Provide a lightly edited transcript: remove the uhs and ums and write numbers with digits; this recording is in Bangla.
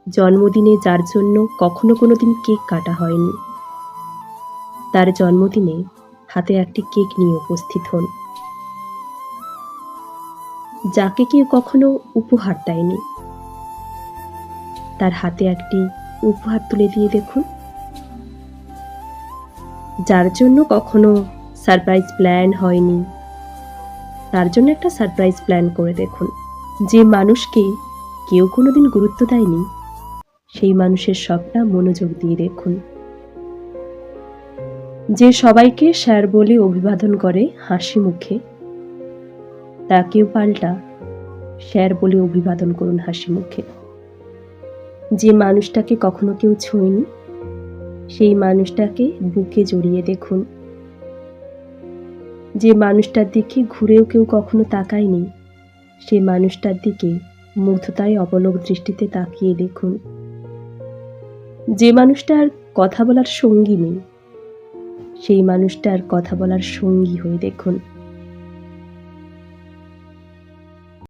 জন্মদিনে যার জন্য কখনো কোনোদিন কেক কাটা হয়নি, তার জন্মদিনে হাতে একটি কেক নিয়ে উপস্থিত হন। যাকে কেউ কখনো উপহার দেয়নি, তার হাতে একটি উপহার তুলে দিয়ে দেখুন। যার জন্য কখনো সারপ্রাইজ প্ল্যান হয়নি, তার জন্য একটা সারপ্রাইজ প্ল্যান করে দেখুন। যে মানুষকে কেউ কোনোদিন গুরুত্ব দেয়নি, সেই মানুষের সবটা মনোযোগ দিয়ে দেখুন। যে সবাইকে স্যার বলে অভিবাদন করে হাসি মুখে, তাকেও পাল্টা স্যার বলে অভিবাদন করুন হাসি মুখে। যে মানুষটাকে কখনো কেউ ছোঁয়নি, সেই মানুষটাকে বুকে জড়িয়ে দেখুন। যে মানুষটার দিকে ঘুরেও কেউ কখনো তাকায়নি, সেই মানুষটার দিকে মুগ্ধতায় অপলক দৃষ্টিতে তাকিয়ে দেখুন। যে মানুষটার কথা বলার সঙ্গী নেই, সেই মানুষটার কথা বলার সঙ্গী হয়ে দেখুন।